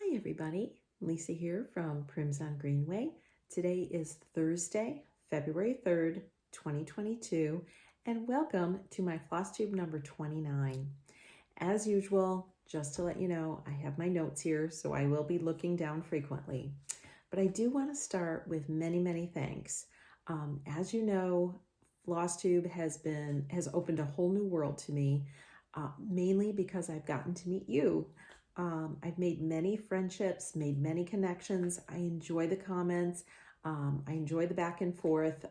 Hi everybody, Lisa here from Prims on Greenway. Today is Thursday, February 3rd, 2022, and welcome to my Flosstube number 29. As usual, just to let you know, I have my notes here, so I will be looking down frequently. But I do want to start with many thanks. As you know, Flosstube has opened a whole new world to me, mainly because I've gotten to meet you. I've made many friendships, made many connections. I enjoy the comments. I enjoy the back and forth.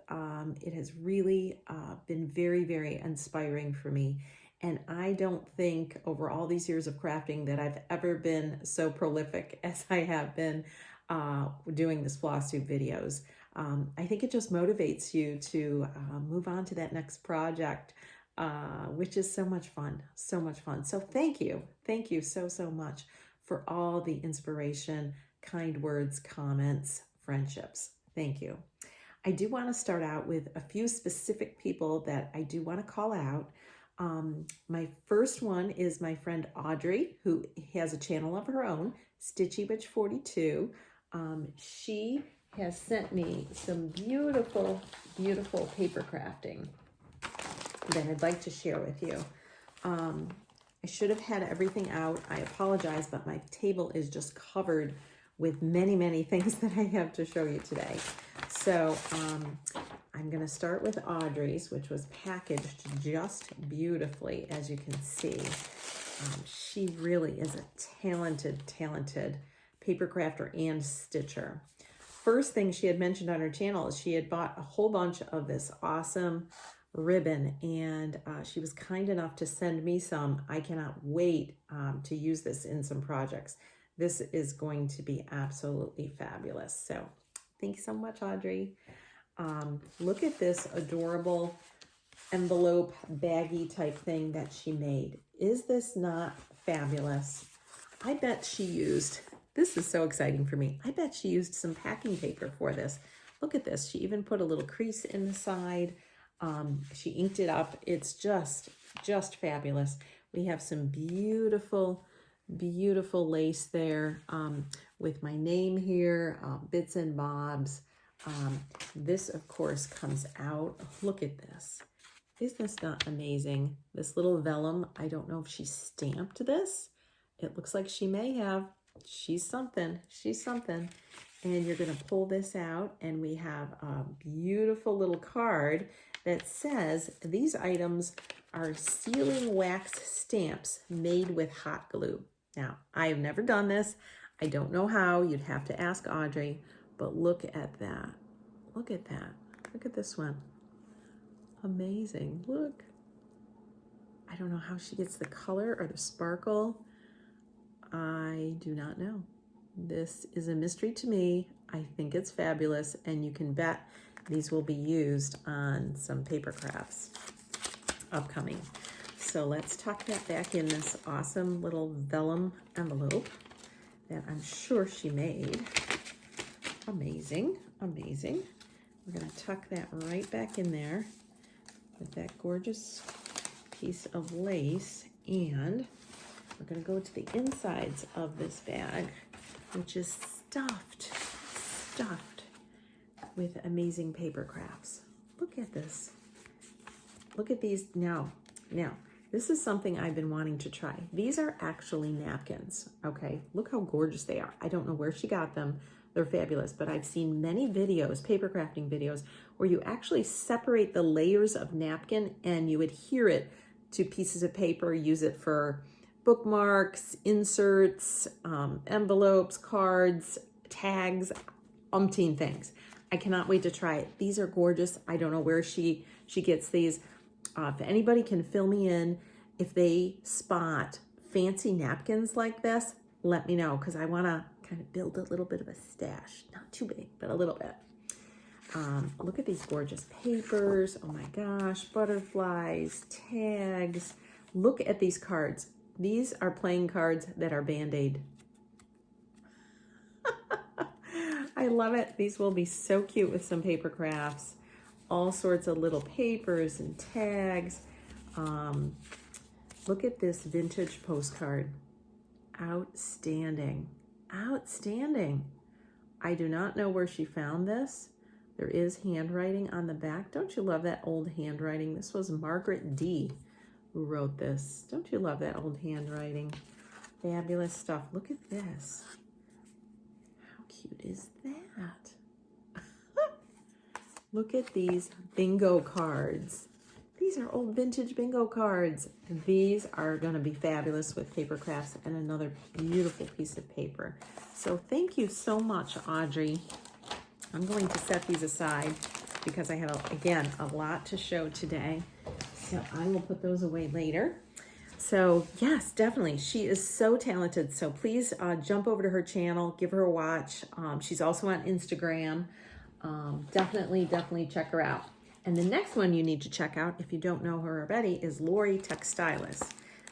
It has really been very inspiring for me. And I don't think over all these years of crafting that I've ever been so prolific as I have been doing this Flosstube videos. I think it just motivates you to move on to that next project. Which is so much fun, so much fun. So thank you so much for all the inspiration, kind words, comments, friendships. Thank you. I do want to start out with a few specific people that I do want to call out. My first one is my friend Audrey, who has a channel of her own, Stitchy Witch 42. She has sent me some beautiful paper crafting that I'd like to share with you. I should have had everything out. I apologize, but my table is just covered with many things that I have to show you today. So I'm gonna start with Audrey's, which was packaged just beautifully, as you can see. She really is a talented paper crafter and stitcher. First thing she had mentioned on her channel is she had bought a whole bunch of this awesome ribbon, and she was kind enough to send me some. I cannot wait to use this in some projects. This is going to be absolutely fabulous. So thank you so much, Audrey. Look at this adorable envelope baggy type thing that she made. Is this not fabulous? I bet she used, this is so exciting for me, I bet she used some packing paper for this. Look at this. She even put a little crease in the side. She inked it up. It's just fabulous. We have some beautiful lace there with my name here, bits and bobs. This, of course, comes out. Look at this. Is this not amazing? This little vellum, I don't know if she stamped this. It looks like she may have. She's something. And you're going to pull this out, and we have a beautiful little card that says these items are sealing wax stamps made with hot glue. Now, I have never done this. I don't know how. You'd have to ask Audrey, but look at that. Look at that. Look at this one. Amazing. Look. I don't know how she gets the color or the sparkle. I do not know. This is a mystery to me. I think it's fabulous, and you can bet these will be used on some paper crafts upcoming. So let's tuck that back in this awesome little vellum envelope that I'm sure she made. Amazing. We're gonna tuck that right back in there with that gorgeous piece of lace, and we're gonna go to the insides of this bag, which is stuffed with amazing paper crafts. Look at this. Look at these. Now, this is something I've been wanting to try. These are actually napkins, okay? Look how gorgeous they are. I don't know where she got them. They're fabulous, but I've seen many videos, paper crafting videos, where you actually separate the layers of napkin and you adhere it to pieces of paper, use it for bookmarks, inserts, envelopes, cards, tags, umpteen things. I cannot wait to try it. These are gorgeous. I don't know where she gets these. If anybody can fill me in, if they spot fancy napkins like this, let me know, because I want to kind of build a little bit of a stash. Not too big, but a little bit. Look at these gorgeous papers. Oh my gosh, butterflies, tags. Look at these cards. These are playing cards that are Band-Aid. I love it. These will be so cute with some paper crafts. All sorts of little papers and tags. Look at this vintage postcard. Outstanding. Outstanding. I do not know where she found this. There is handwriting on the back. Don't you love that old handwriting? This was Margaret D. who wrote this. Don't you love that old handwriting? Fabulous stuff. Look at this. How cute is that? Look at these bingo cards. These are old vintage bingo cards. These are going to be fabulous with paper crafts and another beautiful piece of paper. So thank you so much, Audrey. I'm going to set these aside because I have, again, a lot to show today. So I will put those away later. So yes, definitely. She is so talented. So please jump over to her channel, give her a watch. She's also on Instagram. Definitely check her out. And the next one you need to check out, if you don't know her already, is Lori Textilis.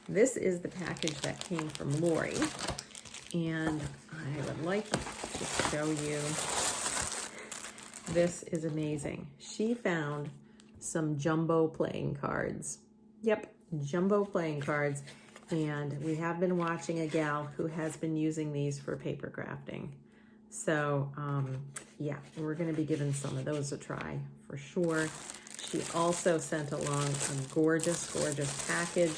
This is the package that came from Lori. And I would like to show you. This is amazing. She found some jumbo playing cards. Yep, jumbo playing cards. And we have been watching a gal who has been using these for paper crafting. So, yeah, we're going to be giving some of those a try for sure. She also sent along a gorgeous, gorgeous package,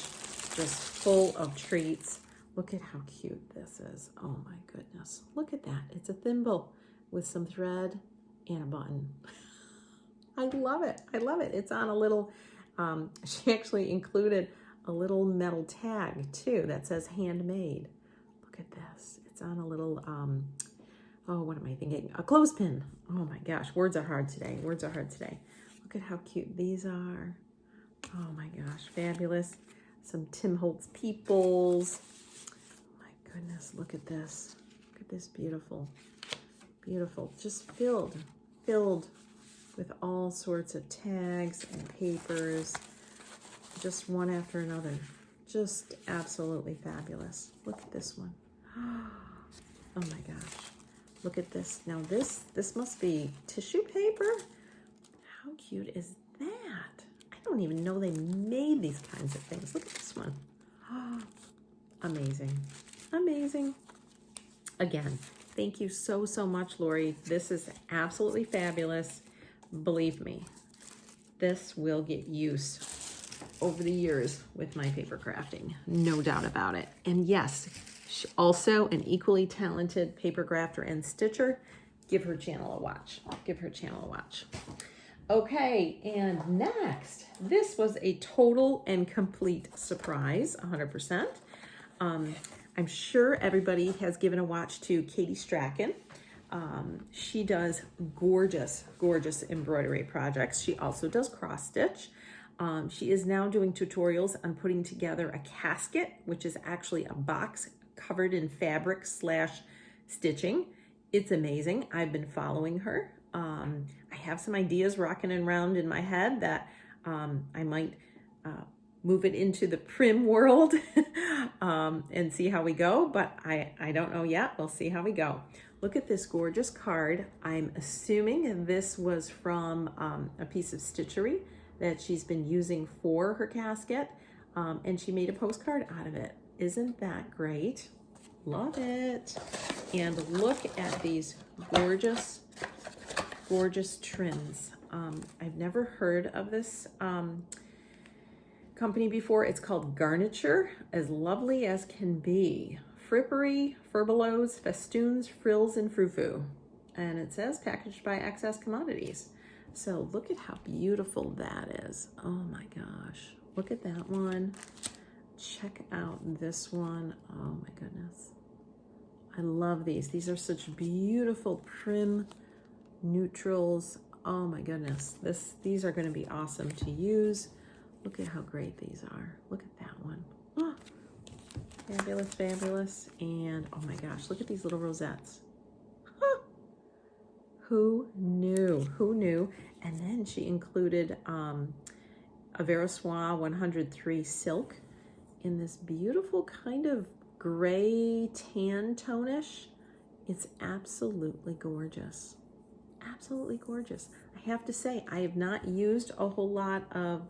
just full of treats. Look at how cute this is. Oh my goodness. Look at that. It's a thimble with some thread and a button. I love it. I love it. It's on a little, she actually included a little metal tag too that says handmade. Look at this. It's on a little, oh, what am I thinking? A clothespin. Oh my gosh, words are hard today. Words are hard today. Look at how cute these are. Oh my gosh, fabulous. Some Tim Holtz Peoples. Oh my goodness, look at this. Look at this beautiful, beautiful. Just filled with all sorts of tags and papers. Just one after another. Just absolutely fabulous. Look at this one. Oh my gosh. Look at this. Now this must be tissue paper. How cute is that? I don't even know they made these kinds of things. Look at this one. Amazing. Amazing. Again, thank you so much, Lori. This is absolutely fabulous. Believe me, this will get use over the years with my paper crafting. No doubt about it. And yes, also an equally talented paper crafter and stitcher. Give her channel a watch. Give her channel a watch. Okay, and next, this was a total and complete surprise, 100%. I'm sure everybody has given a watch to Katie Strachan. She does gorgeous, gorgeous embroidery projects. She also does cross stitch. She is now doing tutorials on putting together a casket, which is actually a box covered in fabric / stitching. It's amazing. I've been following her. I have some ideas rocking around in my head that I might move it into the Prim world and see how we go, but I don't know yet. We'll see how we go. Look at this gorgeous card. I'm assuming this was from a piece of stitchery that she's been using for her casket, and she made a postcard out of it. Isn't that great? Love it. And look at these gorgeous, gorgeous trims. I've never heard of this company before. It's called Garniture, as lovely as can be. Frippery, furbelows, festoons, frills, and frou-frou. And it says packaged by Access Commodities. So look at how beautiful that is. Oh my gosh. Look at that one. Check out this one. Oh my goodness. I love these. These are such beautiful Prim neutrals. Oh my goodness. These are going to be awesome to use. Look at how great these are. Look at that one. Oh, fabulous, fabulous. And oh my gosh, look at these little rosettes. Huh. Who knew? Who knew? And then she included a Verosois 103 silk in this beautiful kind of gray tan tonish. It's absolutely gorgeous. Absolutely gorgeous. I have to say, I have not used a whole lot of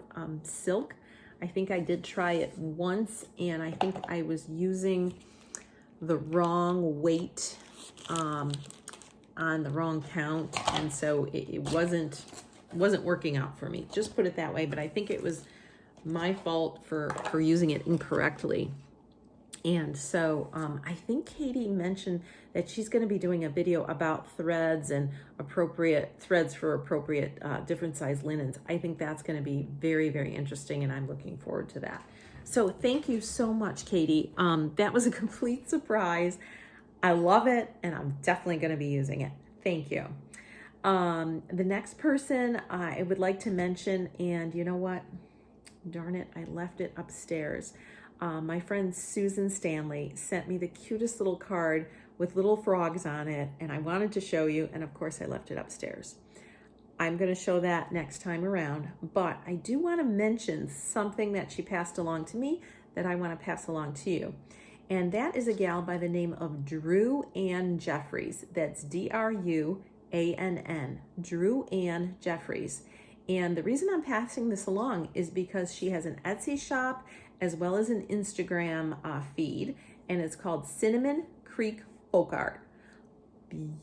silk. I think I did try it once, and I think I was using the wrong weight on the wrong count, and so it wasn't working out for me. Just put it that way. But I think it was my fault for using it incorrectly. And so I think Katie mentioned that she's going to be doing a video about threads and appropriate threads for appropriate different size linens. I think that's going to be very, very interesting, and I'm looking forward to that. So thank you so much, Katie. That was a complete surprise. I love it, and I'm definitely going to be using it. Thank you. The next person I would like to mention, and you know what? Darn it, I left it upstairs. My friend Susan Stanley sent me the cutest little card with little frogs on it, and I wanted to show you, and of course I left it upstairs. I'm going to show that next time around, but I do want to mention something that she passed along to me that I want to pass along to you. And that is a gal by the name of Drew Ann Jeffries. That's D-R-U-A-N-N, Drew Ann Jeffries. And the reason I'm passing this along is because she has an Etsy shop as well as an Instagram feed, and it's called Cinnamon Creek Folk Art.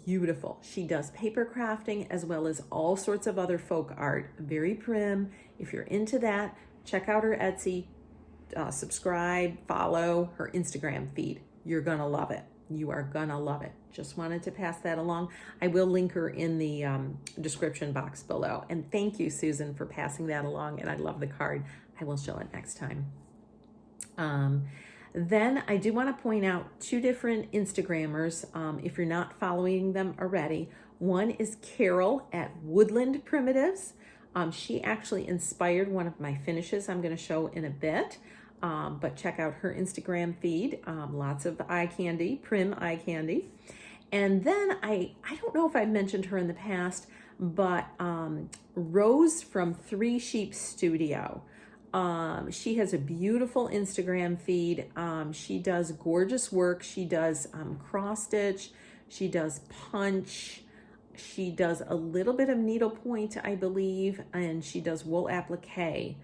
Beautiful. She does paper crafting as well as all sorts of other folk art. Very prim. If you're into that, check out her Etsy, subscribe, follow her Instagram feed. You're gonna love it. You are gonna love it. Just wanted to pass that along. I will link her in the description box below. And thank you, Susan, for passing that along. And I love the card. I will show it next time. Then I do want to point out two different Instagrammers, if you're not following them already. One is Carol at Woodland Primitives. She actually inspired one of my finishes I'm going to show in a bit, but check out her Instagram feed. Lots of eye candy, prim eye candy. And then I don't know if I've mentioned her in the past, but Rose from Three Sheep Studio. She has a beautiful Instagram feed. She does gorgeous work. She does cross stitch. She does punch. She does a little bit of needlepoint, I believe, and she does wool applique.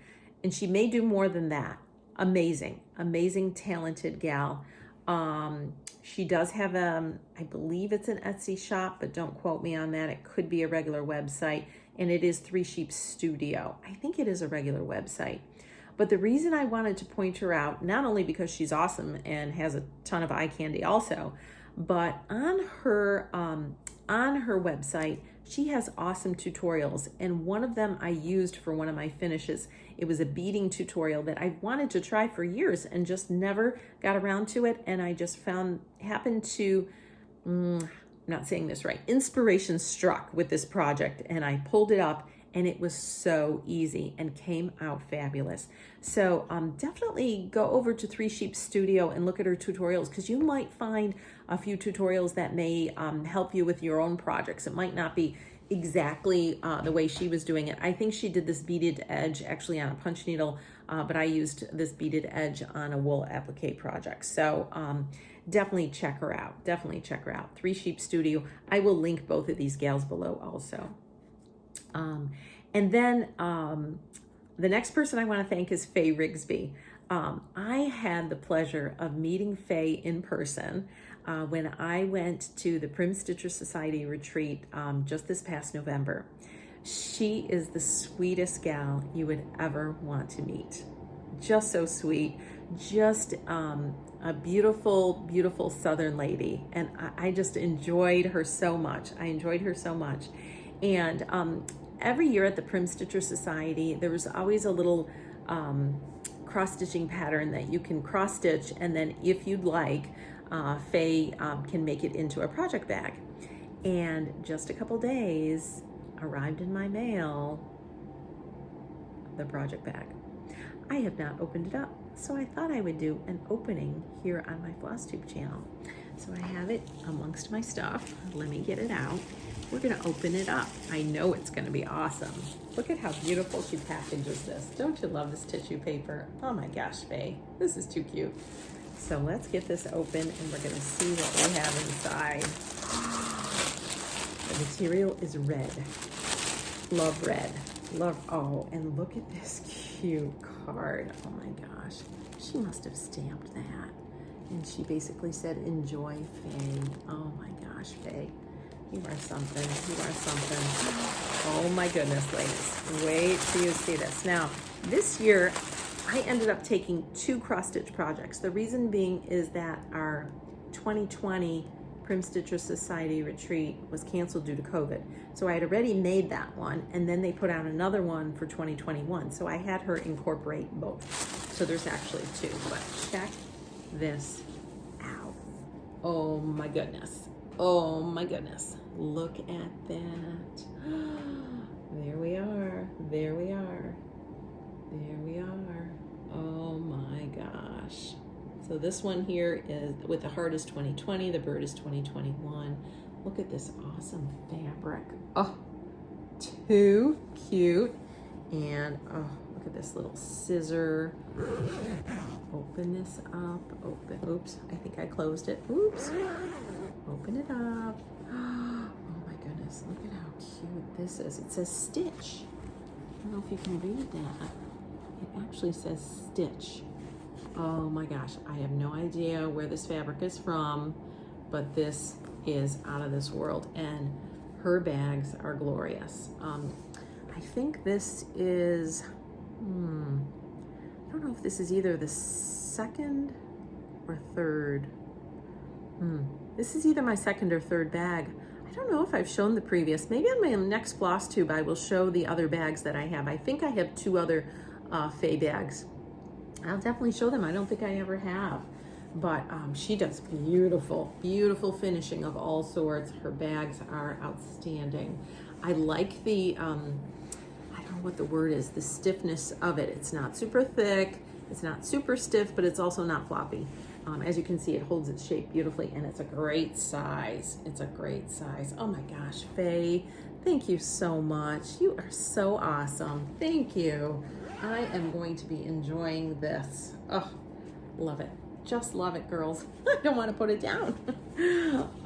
And she may do more than that. Amazing, amazing, talented gal. She does have I believe it's an Etsy shop, but don't quote me on that. It could be a regular website, and it is Three Sheep Studio. I think it is a regular website. But the reason I wanted to point her out, not only because she's awesome and has a ton of eye candy also, but on her website, she has awesome tutorials. And one of them I used for one of my finishes. It was a beading tutorial that I wanted to try for years and just never got around to it. And I just happened to, I'm not saying this right, inspiration struck with this project, and I pulled it up, and it was so easy and came out fabulous. So definitely go over to Three Sheep Studio and look at her tutorials, because you might find a few tutorials that may help you with your own projects. It might not be exactly the way she was doing it. I think she did this beaded edge actually on a punch needle, but I used this beaded edge on a wool applique project. So definitely check her out. Definitely check her out. Three Sheep Studio. I will link both of these gals below also. And then the next person I want to thank is Faye Rigsby. I had the pleasure of meeting Faye in person when I went to the Prim Stitcher Society retreat just this past November. She is the sweetest gal you would ever want to meet. Just so sweet, just a beautiful, beautiful Southern lady. And I just enjoyed her so much. And every year at the Prim Stitcher Society, there was always a little cross-stitching pattern that you can cross-stitch, and then if you'd like, Faye can make it into a project bag. And just a couple days arrived in my mail, the project bag. I have not opened it up, so I thought I would do an opening here on my Flosstube channel. So I have it amongst my stuff. Let me get it out. We're gonna open it up. I know it's gonna be awesome. Look at how beautiful she packages this. Don't you love this tissue paper? Oh my gosh, Faye, this is too cute. So let's get this open and we're gonna see what we have inside. The material is red. Love red. Oh, and look at this cute card. Oh my gosh, she must have stamped that. And she basically said, enjoy, Faye. Oh my gosh, Faye. You are something. You are something. Oh my goodness, ladies. Wait till you see this. Now, this year, I ended up taking 2 cross-stitch projects. The reason being is that our 2020 Prim Stitcher Society retreat was canceled due to COVID. So I had already made that one, and then they put out another one for 2021. So I had her incorporate both. So there's actually 2, but check this out. Oh my goodness. Oh my goodness. Look at that. There we are. There we are. There we are. Oh my gosh. So this one here is with the heart is 2020, the bird is 2021. Look at this awesome fabric. Oh, too cute. And oh, look at this little scissor. Open this up. Open. Oops, I think I closed it. Oops. Open it up. Oh my goodness, look at how cute this is. It says stitch. I don't know if you can read that. It actually says stitch. Oh my gosh, I have no idea where this fabric is from, but this is out of this world, and her bags are glorious. I think this is, I don't know if this is either the 2nd or 3rd. This is either my 2nd or 3rd bag. I don't know if I've shown the previous. Maybe on my next Flosstube I will show the other bags that I have. I think I have 2 other Faye bags. I'll definitely show them. I don't think I ever have. But she does beautiful, beautiful finishing of all sorts. Her bags are outstanding. I like the, I don't know what the word is, the stiffness of it. It's not super thick. It's not super stiff, but it's also not floppy. As you can see, it holds its shape beautifully, and it's a great size. It's a great size. Oh my gosh, Faye, thank you so much. You are so awesome. Thank you. I am going to be enjoying this. Oh, love it. Just love it, girls. I don't want to put it down.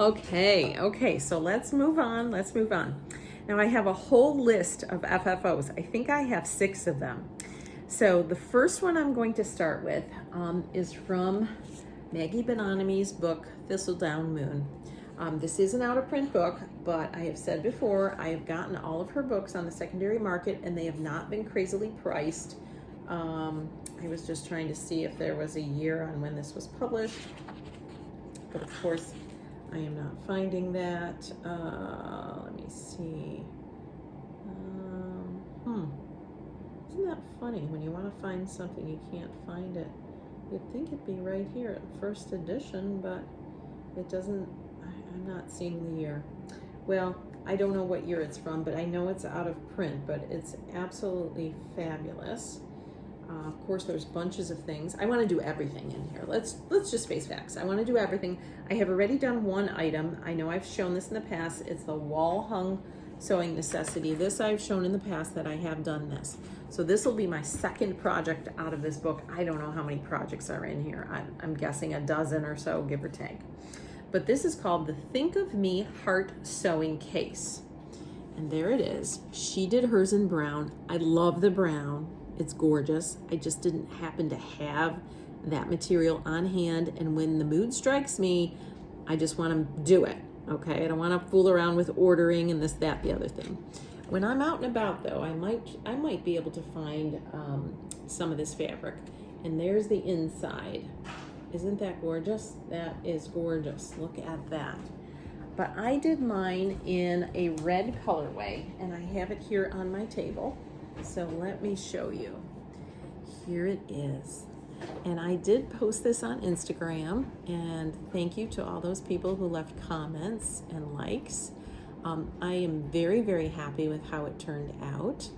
Okay, so let's move on. Let's move on. Now I have a whole list of FFOs. I think I have 6 of them. So the first one I'm going to start with is from Maggie Bonanami's book, Thistle Down Moon. This is an out-of-print book, but I have said before, I have gotten all of her books on the secondary market, and they have not been crazily priced. I was just trying to see if there was a year on when this was published, but of course, I am not finding that. Let me see. Isn't that funny? When you want to find something, you can't find it. You'd think it'd be right here at first edition, but it doesn't. I'm not seeing the year. Well, I don't know what year it's from, but I know it's out of print, but it's absolutely fabulous. Of course, there's bunches of things. I want to do everything in here. Let's just face facts. I want to do everything. I have already done one item. I know I've shown this in the past. It's the wall hung sewing necessity. This I've shown in the past that I have done this. So this will be my 2nd project out of this book. I don't know how many projects are in here. I'm guessing a dozen or so, give or take. But this is called the Think of Me Heart Sewing Case. And there it is. She did hers in brown. I love the brown. It's gorgeous. I just didn't happen to have that material on hand. And when the mood strikes me, I just want to do it. Okay, I don't want to fool around with ordering and this, that, the other thing. When I'm out and about, though, I might be able to find some of this fabric. And there's the inside. Isn't that gorgeous? That is gorgeous. Look at that. But I did mine in a red colorway, and I have it here on my table. So let me show you. Here it is. And I did post this on Instagram, and thank you to all those people who left comments and likes. I am very, very happy with how it turned out.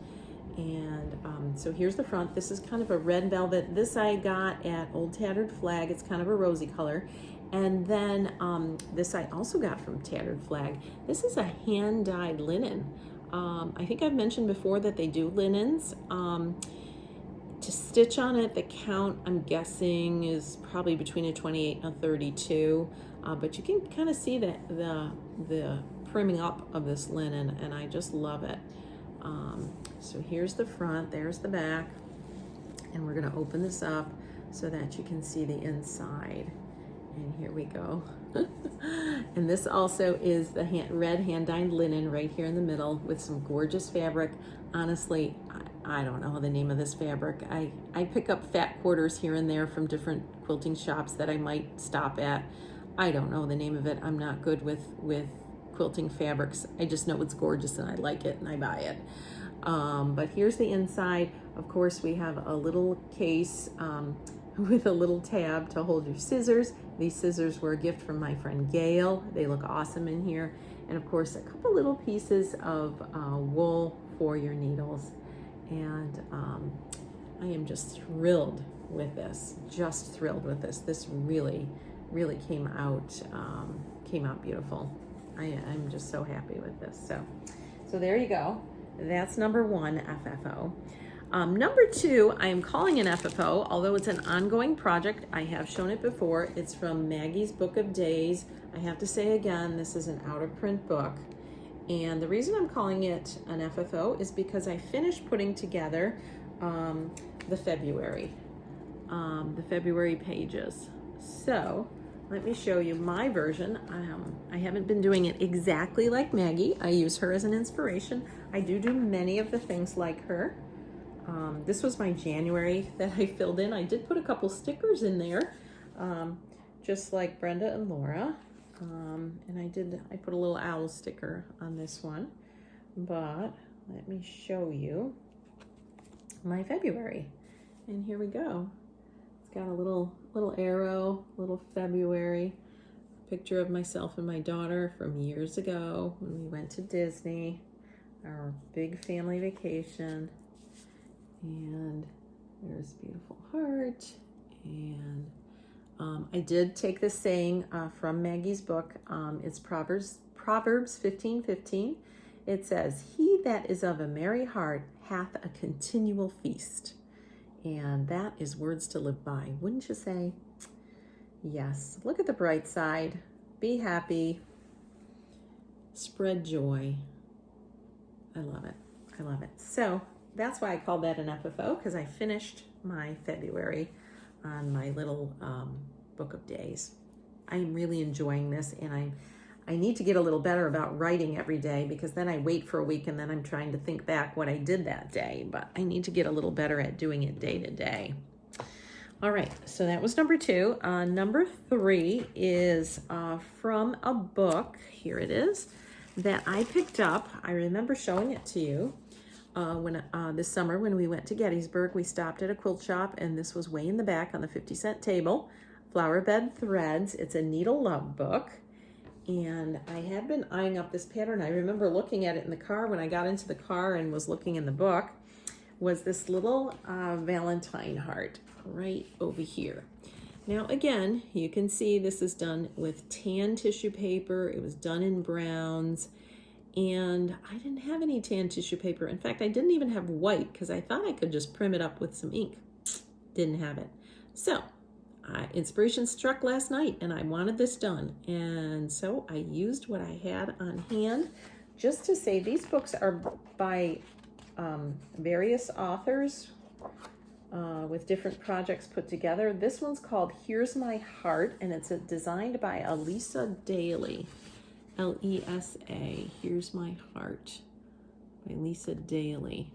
And so here's the front. This is kind of a red velvet. This I got at Old Tattered Flag. It's kind of a rosy color. And then this I also got from Tattered Flag. This is a hand-dyed linen. I think I've mentioned before that they do linens. To stitch on it, the count, I'm guessing, is probably between a 28 and a 32. But you can kind of see the primming up of this linen, and I just love it. So here's the front, there's the back, and we're gonna open this up so that you can see the inside. And here we go. And this also is the red hand-dyed linen right here in the middle with some gorgeous fabric. Honestly, I don't know the name of this fabric. I pick up fat quarters here and there from different quilting shops that I might stop at. I don't know the name of it. I'm not good with quilting fabrics. I just know it's gorgeous and I like it and I buy it. But here's the inside. Of course, we have a little case with a little tab to hold your scissors. These scissors were a gift from my friend Gail. They look awesome in here. And of course, a couple little pieces of wool for your needles. And I am just thrilled with this, just thrilled with this. This really, really came out beautiful. I'm just so happy with this. So there you go. That's number one, FFO. Number two, I am calling an FFO, although it's an ongoing project. I have shown it before. It's from Maggie's Book of Days. I have to say again, this is an out-of-print book. And the reason I'm calling it an FFO is because I finished putting together the February pages. So let me show you my version. I haven't been doing it exactly like Maggie. I use her as an inspiration. I do many of the things like her. This was my January that I filled in. I did put a couple stickers in there, just like Brenda and Laura. And I put a little owl sticker on this one. But let me show you my February. And here we go. It's got a little arrow, little February, picture of myself and my daughter from years ago when we went to Disney, our big family vacation. And there's a beautiful heart. And I did take this saying from Maggie's book. It's Proverbs 15:15. It says, "He that is of a merry heart hath a continual feast." And that is words to live by, wouldn't you say? Yes. Look at the bright side. Be happy. Spread joy. I love it. I love it. So that's why I called that an FFO, because I finished my February on my little book of days. I'm really enjoying this, and I need to get a little better about writing every day, because then I wait for a week and then I'm trying to think back what I did that day, but I need to get a little better at doing it day to day. All right, so that was number two. Number three is from a book, here it is, that I picked up. I remember showing it to you this summer when we went to Gettysburg. We stopped at a quilt shop, and this was way in the back on the 50-cent table, Flower Bed Threads. It's a needle love book. And I had been eyeing up this pattern. I remember looking at it in the car when I got into the car and was looking in the book, was this little Valentine heart right over here. Now again, you can see this is done with tan tissue paper. It was done in browns, and I didn't have any tan tissue paper. In fact, I didn't even have white because I thought I could just prim it up with some ink. Didn't have it. So inspiration struck last night and I wanted this done. And so I used what I had on hand. Just to say, these books are by various authors with different projects put together. This one's called Here's My Heart, and it's designed by Elisa Daly. L-E-S-A, Here's My Heart, by Lisa Daly.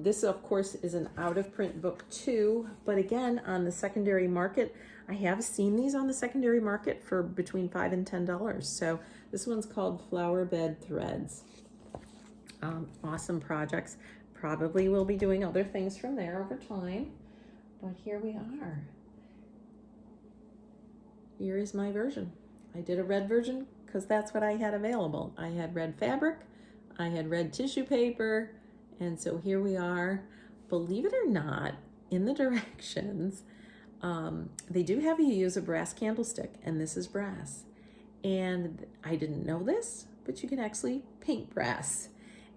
This, of course, is an out-of-print book too, but again, on the secondary market, I have seen these on the secondary market for between $5 and $10. So this one's called Flower Bed Threads. Awesome projects. Probably will be doing other things from there over time, but here we are. Here is my version. I did a red version because that's what I had available. I had red fabric, I had red tissue paper, and so here we are. Believe it or not, in the directions, they do have you use a brass candlestick, and this is brass. And I didn't know this, but you can actually paint brass.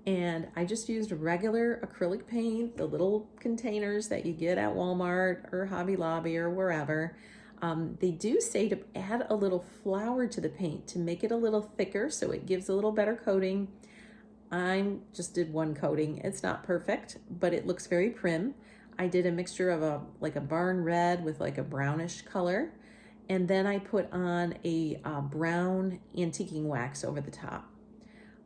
And I just used regular acrylic paint, the little containers that you get at Walmart or Hobby Lobby or wherever. They do say to add a little flour to the paint to make it a little thicker so it gives a little better coating. I just did one coating. It's not perfect, but it looks very prim. I did a mixture of like a barn red with like a brownish color. And then I put on a brown antiquing wax over the top.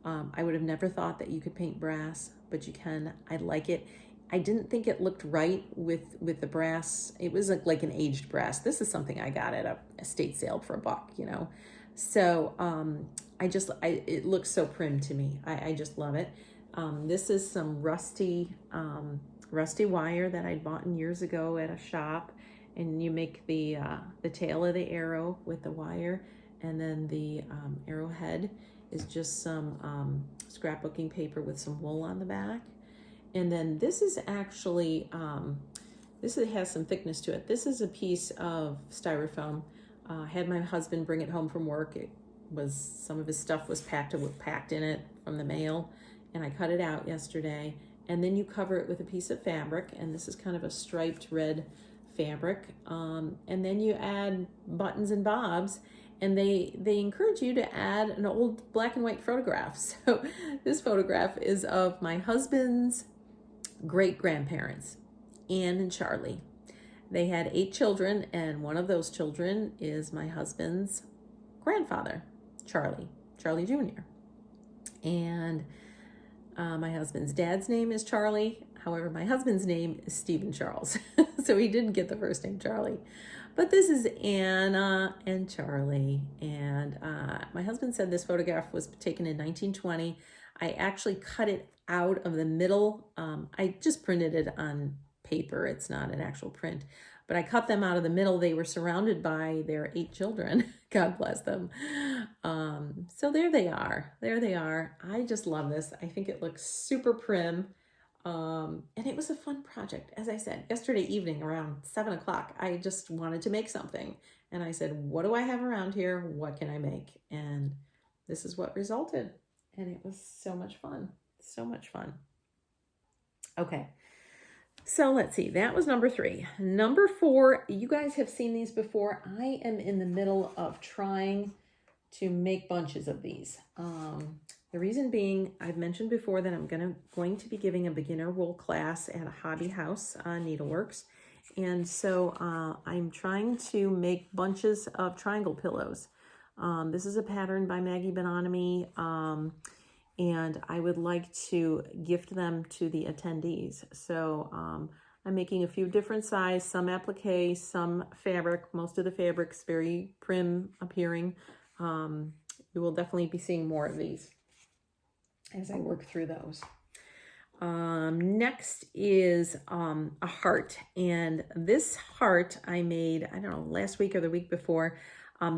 I would have never thought that you could paint brass, but you can. I like it. I didn't think it looked right with the brass. It was like an aged brass. This is something I got at a estate sale for $1, you know. So it looks so prim to me. I just love it. This is some rusty wire that I bought years ago at a shop, and you make the tail of the arrow with the wire, and then the arrowhead is just some scrapbooking paper with some wool on the back. And then this is actually, this has some thickness to it. This is a piece of styrofoam. I had my husband bring it home from work. Some of his stuff was packed in it from the mail, and I cut it out yesterday. And then you cover it with a piece of fabric, and this is kind of a striped red fabric. And then you add buttons and bobs, and they encourage you to add an old black and white photograph. So this photograph is of my husband's great-grandparents, Anne and Charlie. They had 8 children, and one of those children is my husband's grandfather, Charlie Jr. And my husband's dad's name is Charlie. However, my husband's name is Stephen Charles. So he didn't get the first name Charlie. But this is Anna and Charlie. And my husband said this photograph was taken in 1920. I actually cut it out of the middle. I just printed it on paper. It's not an actual print. But I cut them out of the middle. They were surrounded by their 8 children. God bless them. So there they are. There they are. I just love this. I think it looks super prim. And it was a fun project. As I said, yesterday evening around 7 o'clock, I just wanted to make something. And I said, what do I have around here? What can I make? And this is what resulted. And it was so much fun. So much fun. Okay. So let's see. That was number 3. Number 4, you guys have seen these before. I am in the middle of trying to make bunches of these. The reason being, I've mentioned before that I'm going to be giving a beginner wool class at a hobby house, Needleworks. And so I'm trying to make bunches of triangle pillows. This is a pattern by Maggie Bonanami, and I would like to gift them to the attendees. So I'm making a few different sizes, some applique, some fabric. Most of the fabric's very prim appearing. You will definitely be seeing more of these as I work through those. Next is a heart. And this heart I made, I don't know, last week or the week before.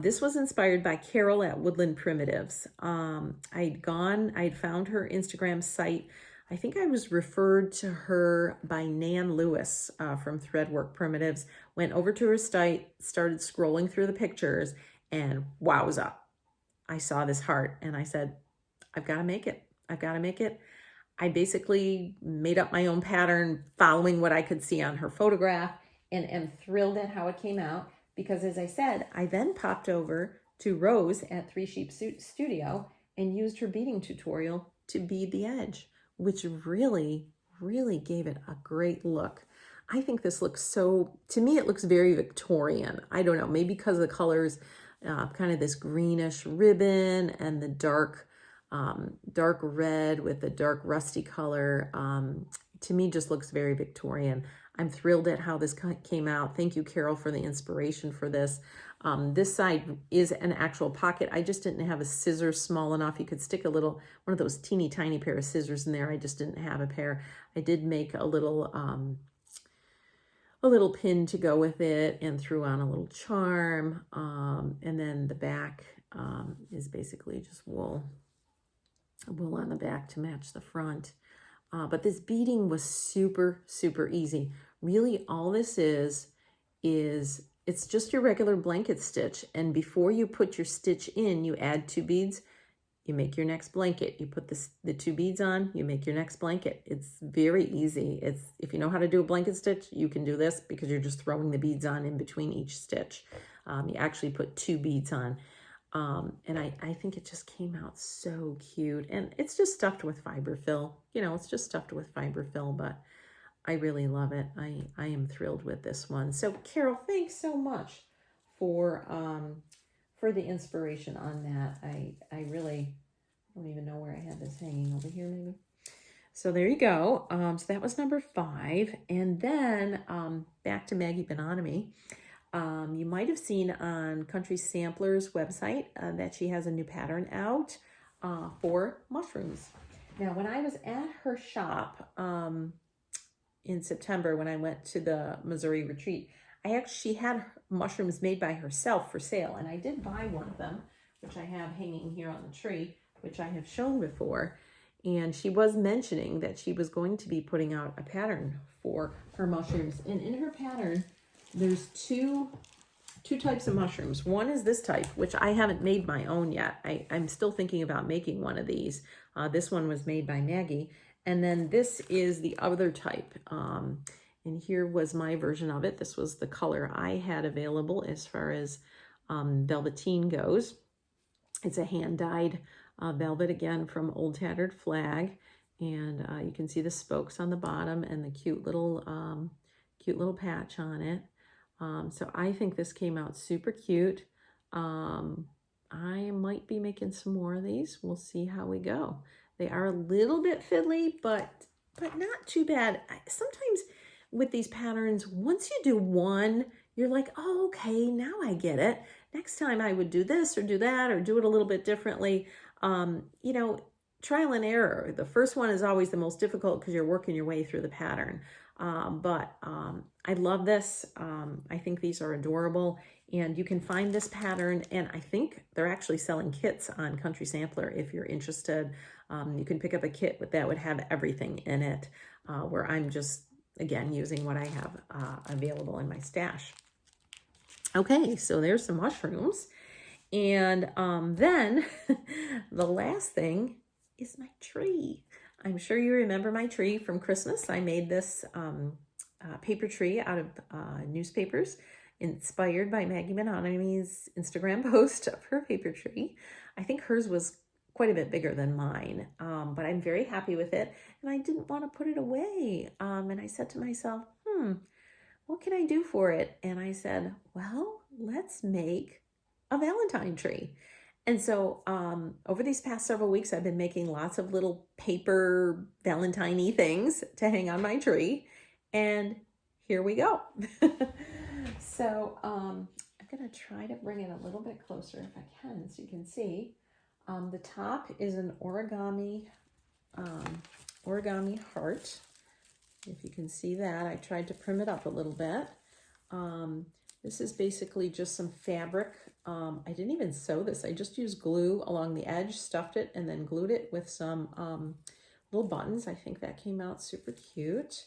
This was inspired by Carol at Woodland Primitives. I'd found her Instagram site. I think I was referred to her by Nan Lewis from Threadwork Primitives. Went over to her site, started scrolling through the pictures, and wowza. I saw this heart and I said, I've got to make it. I've got to make it. I basically made up my own pattern following what I could see on her photograph, and am thrilled at how it came out because, as I said, I then popped over to Rose at 3 Sheep Studio and used her beading tutorial to bead the edge, which really, really gave it a great look. I think this looks to me, it looks very Victorian. I don't know, maybe because of the colors, kind of this greenish ribbon and the dark red with the dark rusty color. To me, just looks very Victorian. I'm thrilled at how this came out. Thank you, Carol, for the inspiration for this. This side is an actual pocket. I just didn't have a scissor small enough. You could stick one of those teeny tiny pair of scissors in there. I just didn't have a pair. I did make a little pin to go with it and threw on a little charm. And then the back is basically just wool on the back to match the front. But this beading was super, super easy. Really, all this is it's just your regular blanket stitch. And before you put your stitch in, you add 2 beads, you make your next blanket. You put the 2 beads on, you make your next blanket. It's very easy. If you know how to do a blanket stitch, you can do this because you're just throwing the beads on in between each stitch. You actually put 2 beads on. And I think it just came out so cute. And it's just stuffed with fiberfill. You know, it's just stuffed with fiberfill, but I really love it. I am thrilled with this one. So Carol, thanks so much for the inspiration on that. I really don't even know where I had this hanging, over here maybe. So there you go. So that was number 5. And then back to Maggie Bonanami. You might have seen on Country Sampler's website that she has a new pattern out for mushrooms. Now, when I was at her shop in September, when I went to the Missouri retreat, she had mushrooms made by herself for sale, and I did buy one of them, which I have hanging here on the tree, which I have shown before. And she was mentioning that she was going to be putting out a pattern for her mushrooms. And in her pattern, there's two types of mushrooms. One is this type, which I haven't made my own yet. I'm still thinking about making one of these. This one was made by Maggie. And then this is the other type. And here was my version of it. This was the color I had available as far as velveteen goes. It's a hand-dyed velvet, again, from Old Tattered Flag. And you can see the spokes on the bottom and the cute little patch on it. So I think this came out super cute. I might be making some more of these. We'll see how we go. They are a little bit fiddly, but not too bad. Sometimes with these patterns, once you do one, you're like, oh, okay, now I get it. Next time I would do this or do that or do it a little bit differently. You know, trial and error. The first one is always the most difficult because you're working your way through the pattern. I love this. I think these are adorable, and you can find this pattern, and I think they're actually selling kits on Country Sampler if you're interested. You can pick up a kit that would have everything in it, where I'm just, again, using what I have available in my stash. Okay, so there's some mushrooms. And then the last thing is my tree. I'm sure you remember my tree from Christmas. I made this paper tree out of newspapers, inspired by Maggie Bonanami's Instagram post of her paper tree. I think hers was quite a bit bigger than mine, but I'm very happy with it, and I didn't want to put it away. And I said to myself, what can I do for it? And I said, well, let's make a Valentine tree. And so over these past several weeks, I've been making lots of little paper Valentine-y things to hang on my tree. And here we go. So I'm going to try to bring it a little bit closer if I can, so you can see. The top is an origami heart. If you can see that, I tried to prim it up a little bit. This is basically just some fabric. I didn't even sew this. I just used glue along the edge, stuffed it, and then glued it with some little buttons. I think that came out super cute.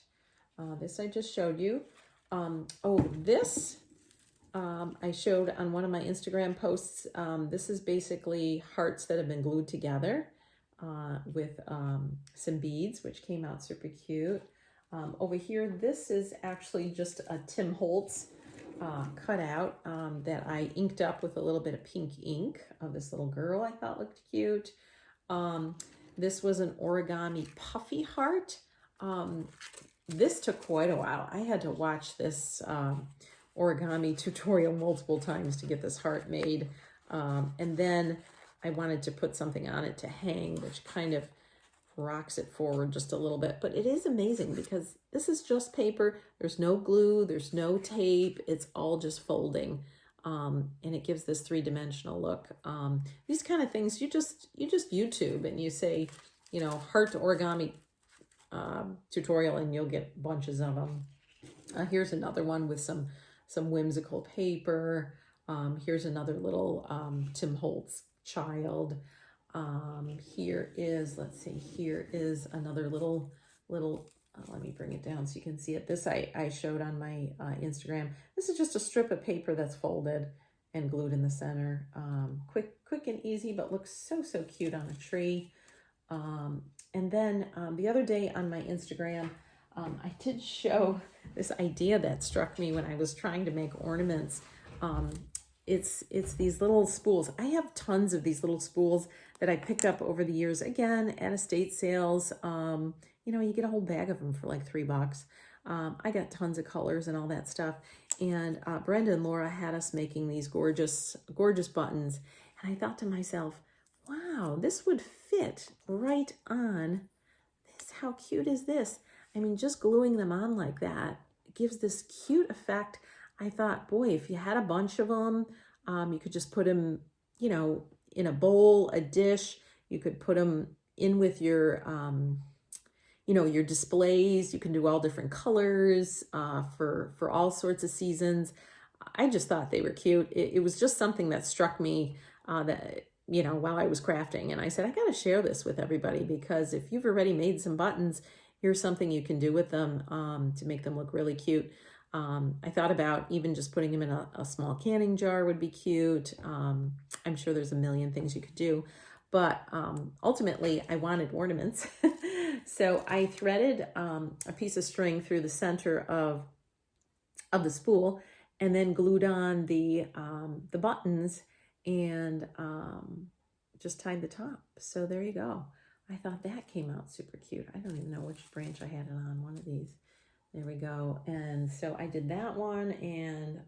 This I just showed you. This I showed on one of my Instagram posts. This is basically hearts that have been glued together with some beads, which came out super cute. Over here, this is actually just a Tim Holtz cutout that I inked up with a little bit of pink ink of this little girl I thought looked cute. This was an origami puffy heart. This took quite a while. I had to watch this origami tutorial multiple times to get this heart made. And then I wanted to put something on it to hang, which kind of rocks it forward just a little bit. But it is amazing because this is just paper. There's no glue, there's no tape. It's all just folding. And it gives this three-dimensional look. These kind of things, you just YouTube and you say, you know, heart origami tutorial, and you'll get bunches of them. Here's another one with some whimsical paper. Here's another little Tim Holtz child. Here is, let's see, here is another little, let me bring it down so you can see it. This I showed on my Instagram. This is just a strip of paper that's folded and glued in the center. Quick and easy, but looks so cute on a tree. And then the other day on my Instagram, I did show this idea that struck me when I was trying to make ornaments. It's these little spools. I have tons of these little spools that I picked up over the years, again, at estate sales. You know, you get a whole bag of them for like $3. I got tons of colors and all that stuff. And Brenda and Laura had us making these gorgeous, gorgeous buttons. And I thought to myself, wow, this would fit right on this. How cute is this? I mean, just gluing them on like that gives this cute effect. I thought, boy, if you had a bunch of them, you could just put them, you know, in a bowl, a dish. You could put them in with your, you know, your displays. You can do all different colors for all sorts of seasons. I just thought they were cute. It was just something that struck me that, you know, while I was crafting. And I said, I got to share this with everybody, because if you've already made some buttons, here's something you can do with them to make them look really cute. I thought about even just putting them in a small canning jar would be cute. I'm sure there's a million things you could do, but ultimately I wanted ornaments. So I threaded a piece of string through the center of the spool, and then glued on the buttons, and just tied the top. So there you go. I thought that came out super cute. I don't even know which branch I had it on, one of these. There we go. And so I did that one, and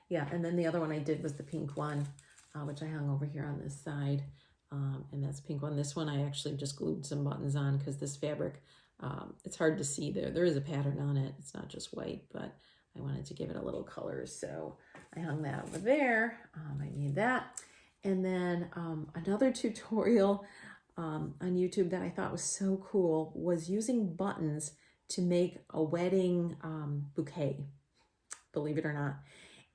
yeah, and then the other one I did was the pink one, which I hung over here on this side, and that's pink one. This one I actually just glued some buttons on, because this fabric, it's hard to see there. There is a pattern on it. It's not just white, but I wanted to give it a little color, so I hung that over there. I made that. And then another tutorial on YouTube that I thought was so cool was using buttons to make a wedding bouquet, believe it or not.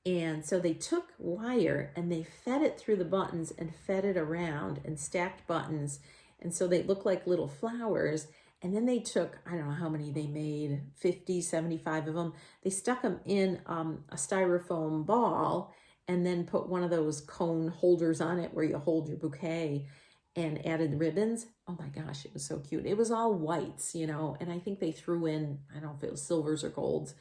And so they took wire and they fed it through the buttons and fed it around and stacked buttons. And so they look like little flowers. And then they took, I don't know how many they made, 50, 75 of them. They stuck them in a styrofoam ball, and then put one of those cone holders on it where you hold your bouquet, and added ribbons. Oh my gosh, it was so cute. It was all whites, you know, and I think they threw in, I don't know if it was silvers or golds.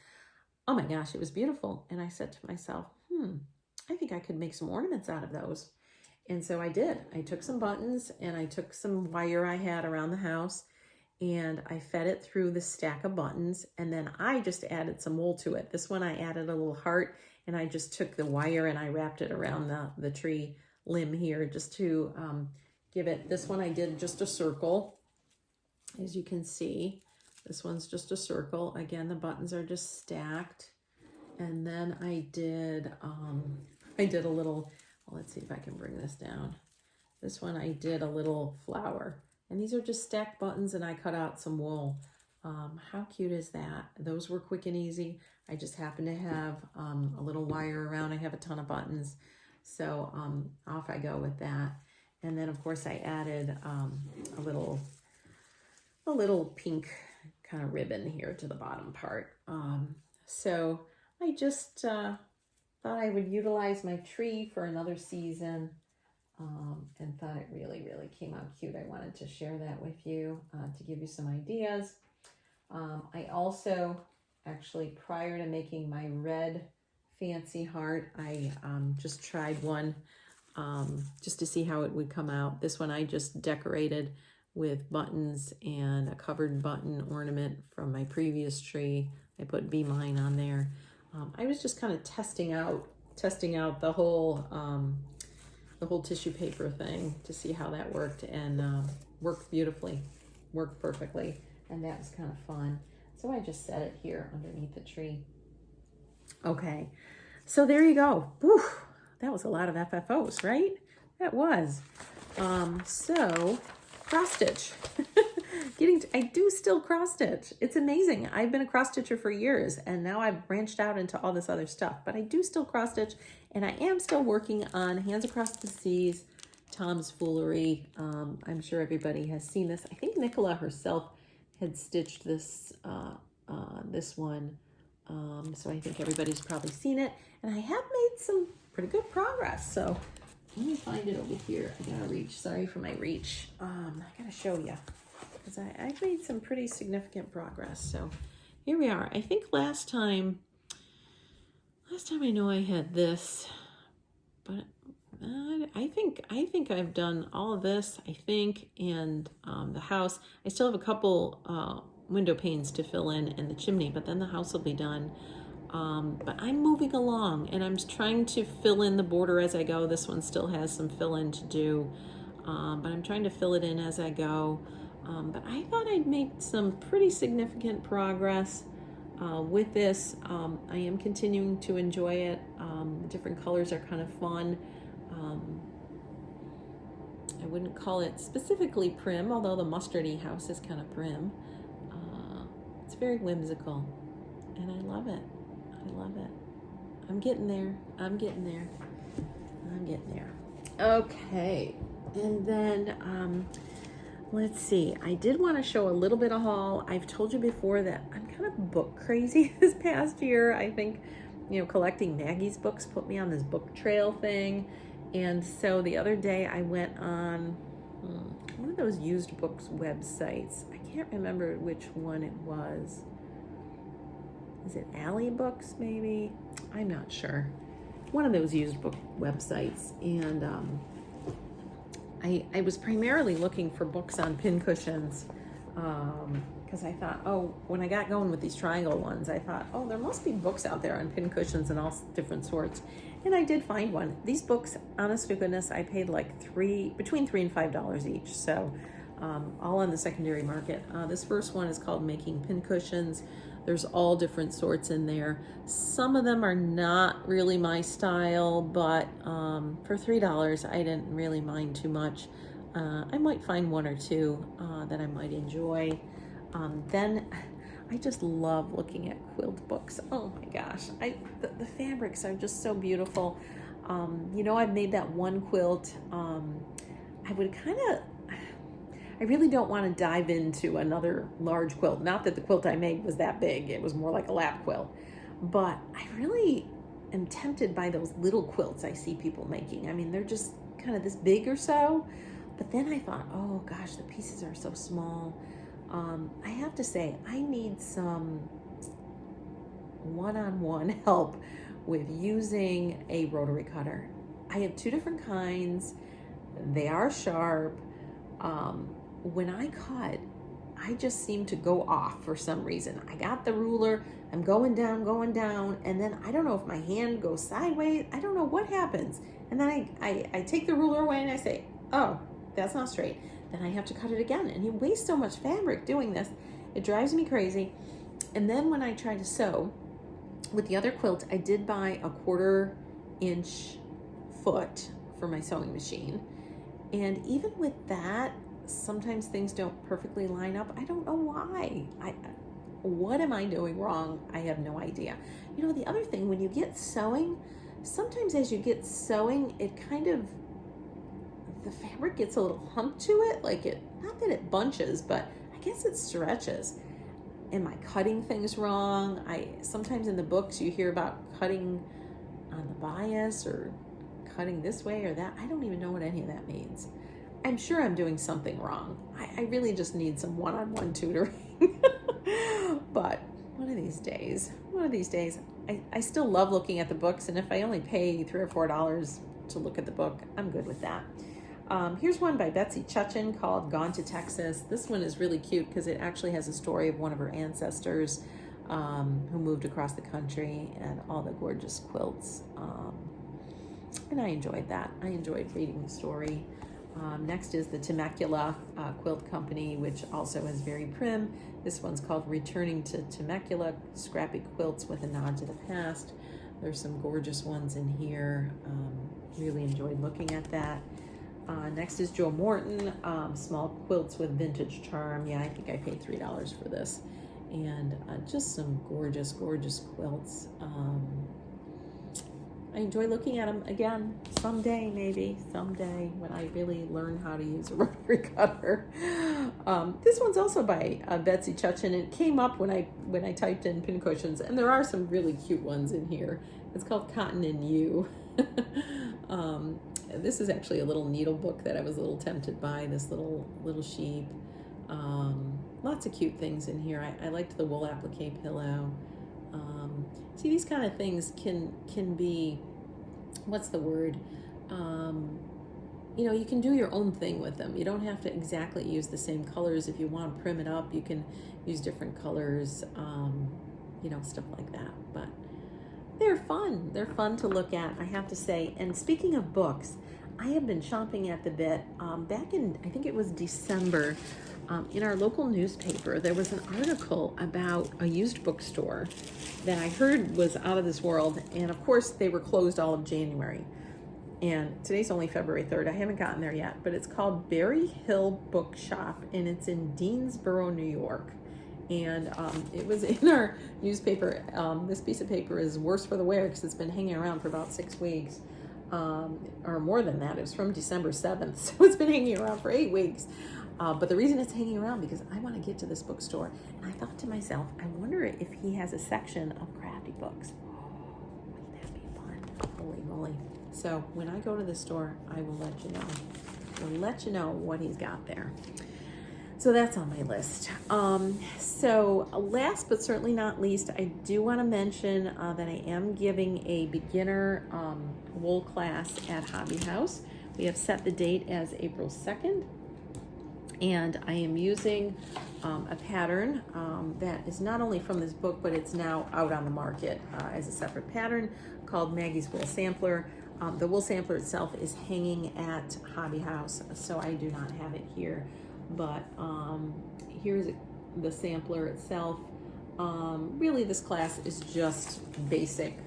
Oh my gosh, it was beautiful. And I said to myself, I think I could make some ornaments out of those. And so I did. I took some buttons, and I took some wire I had around the house, and I fed it through the stack of buttons, and then I just added some wool to it. This one I added a little heart, and I just took the wire and I wrapped it around the tree limb here, just to give it. This one I did just a circle, as you can see. This one's just a circle. Again, the buttons are just stacked. And then I did a little, well, let's see if I can bring this down. This one I did a little flower, and these are just stacked buttons, and I cut out some wool. How cute is that? Those were quick and easy. I just happen to have a little wire around. I have a ton of buttons, so off I go with that. And then of course I added a little pink kind of ribbon here to the bottom part. So I just thought I would utilize my tree for another season, and thought it really, really came out cute. I wanted to share that with you to give you some ideas. I also, actually, prior to making my red fancy heart, I just tried one just to see how it would come out. This one I just decorated with buttons and a covered button ornament from my previous tree. I put Be Mine on there. I was just kind of testing out the whole tissue paper thing to see how that worked, and worked beautifully, worked perfectly, and that was kind of fun. So I just set it here underneath the tree. Okay, so there you go. Whew, that was a lot of FFOs, right? That was. So cross stitch. I do still cross stitch. It's amazing. I've been a cross stitcher for years, and now I've branched out into all this other stuff, but I do still cross stitch, and I am still working on Hands Across the Seas, Tom's Foolery. I'm sure everybody has seen this. I think Nicola herself had stitched this one. So I think everybody's probably seen it, and I have made some pretty good progress. So let me find it over here. I gotta reach. Sorry for my reach. I gotta show you, because I've made some pretty significant progress. So here we are. I think last time I know I had this, but I think I've done all of this, I think, and the house. I still have a couple window panes to fill in and the chimney, but then the house will be done. But I'm moving along, and I'm trying to fill in the border as I go. This one still has some fill in to do, but I'm trying to fill it in as I go. But I thought I'd make some pretty significant progress with this. I am continuing to enjoy it. The different colors are kind of fun. I wouldn't call it specifically prim, although the mustardy house is kind of prim. It's very whimsical, and I love it. I love it. I'm getting there. I'm getting there. I'm getting there. Okay, and then let's see. I did want to show a little bit of haul. I've told you before that I'm kind of book crazy this past year. I think, collecting Maggie's books put me on this book trail thing. And so the other day I went on one of those used books websites. I can't remember which one it was. Is it Alley Books maybe? I'm not sure. One of those used book websites. And I was primarily looking for books on pincushions because I thought, when I got going with these triangle ones, I thought, there must be books out there on pincushions and all different sorts. And I did find one. These books, honest to goodness, I paid like between $3 and $5 each. So all on the secondary market. This first one is called Making Pincushions. There's all different sorts in there. Some of them are not really my style, but for $3, I didn't really mind too much. I might find one or two that I might enjoy. Then I just love looking at quilt books. Oh my gosh, the fabrics are just so beautiful. I've made that one quilt. I really don't want to dive into another large quilt. Not that the quilt I made was that big. It was more like a lap quilt. But I really am tempted by those little quilts I see people making. I mean, they're just kind of this big or so. But then I thought, oh gosh, the pieces are so small. I have to say, I need some one-on-one help with using a rotary cutter. I have two different kinds. They are sharp. When I cut, I just seem to go off for some reason. I got the ruler, I'm going down, and then I don't know if my hand goes sideways. I don't know what happens. And then I take the ruler away and I say, oh, that's not straight. Then I have to cut it again. And you waste so much fabric doing this. It drives me crazy. And then when I try to sew, with the other quilt, I did buy a 1/4 inch foot for my sewing machine. And even with that, sometimes things don't perfectly line up. I don't know why. What am I doing wrong? I have no idea. The other thing, when you get sewing, sometimes as you get sewing, the fabric gets a little hump to it. Not that it bunches, but I guess it stretches. Am I cutting things wrong? Sometimes in the books you hear about cutting on the bias or cutting this way or that. I don't even know what any of that means. I'm sure I'm doing something wrong. I really just need some one-on-one tutoring. But one of these days, I still love looking at the books, and if I only pay $3 or $4 to look at the book, I'm good with that. Here's one by Betsy Chuchin called Gone to Texas. This one is really cute because it actually has a story of one of her ancestors who moved across the country and all the gorgeous quilts. And I enjoyed that. I enjoyed reading the story. Next is the Temecula Quilt Company, which also is very prim. This one's called Returning to Temecula, Scrappy Quilts with a Nod to the Past. There's some gorgeous ones in here. Really enjoyed looking at that. Next is Joe Morton, Small Quilts with Vintage Charm. Yeah, I think I paid $3 for this. And just some gorgeous, gorgeous quilts. I enjoy looking at them again someday, maybe someday when I really learn how to use a rotary cutter. This one's also by Betsy Chuchin. It came up when I typed in pincushions, and there are some really cute ones in here. It's called Cotton and You. This is actually a little needle book that I was a little tempted by. This little sheep. Lots of cute things in here. I liked the wool applique pillow. See, these kind of things can be, what's the word? You can do your own thing with them. You don't have to exactly use the same colors. If you want to prim it up, you can use different colors, stuff like that. But They're fun. They're fun to look at, I have to say. And speaking of books, I have been chomping at the bit. Back in, I think it was December, in our local newspaper, there was an article about a used bookstore that I heard was out of this world. And of course, they were closed all of January. And today's only February 3rd. I haven't gotten there yet, but it's called Berry Hill Bookshop, and it's in Deansboro, New York. And it was in our newspaper. This piece of paper is worse for the wear because it's been hanging around for about 6 weeks, or more than that. It was from December 7th, so it's been hanging around for 8 weeks. But the reason it's hanging around because I want to get to this bookstore. And I thought to myself, I wonder if he has a section of crafty books. Wouldn't that be fun? Holy moly. So when I go to the store, I will let you know. I'll let you know what he's got there. So that's on my list. So last but certainly not least, I do want to mention that I am giving a beginner wool class at Hobby House. We have set the date as April 2nd. And I am using a pattern that is not only from this book, but it's now out on the market as a separate pattern called Maggie's Wool Sampler. The wool sampler itself is hanging at Hobby House, so I do not have it here. But here's the sampler itself. Really, this class is just basic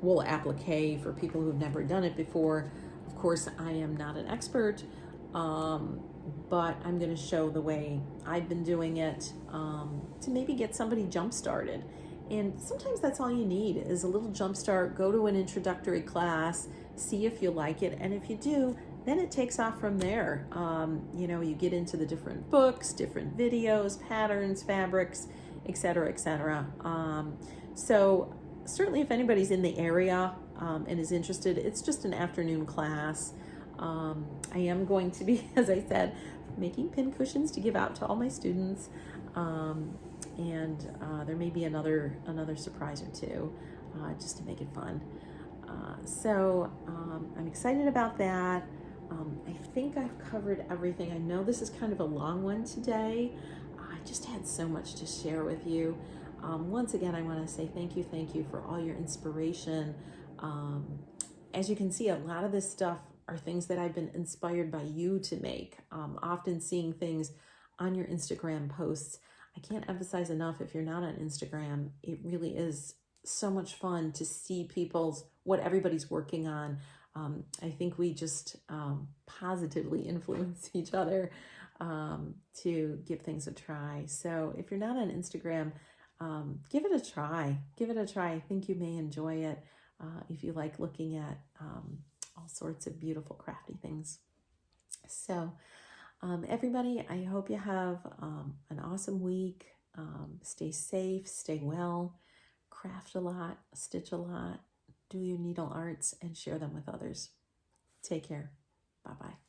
wool applique for people who've never done it before. Of course, I am not an expert, but I'm going to show the way I've been doing it to maybe get somebody jump started. And sometimes that's all you need is a little jump start. Go to an introductory class, see if you like it, and if you do, then it takes off from there. You know, you get into the different books, different videos, patterns, fabrics, etc., etc. So certainly if anybody's in the area and is interested, it's just an afternoon class. I am going to be, as I said, making pin cushions to give out to all my students. And there may be another surprise or two just to make it fun. So I'm excited about that. I think I've covered everything. I know this is kind of a long one today. I just had so much to share with you. Once again, I want to say thank you for all your inspiration. As you can see, a lot of this stuff are things that I've been inspired by you to make. Often seeing things on your Instagram posts. I can't emphasize enough, if you're not on Instagram, it really is so much fun to see what everybody's working on. I think we just positively influence each other to give things a try. So if you're not on Instagram, give it a try. Give it a try. I think you may enjoy it if you like looking at all sorts of beautiful crafty things. So everybody, I hope you have an awesome week. Stay safe, stay well, craft a lot, stitch a lot, do your needle arts, and share them with others. Take care. Bye-bye.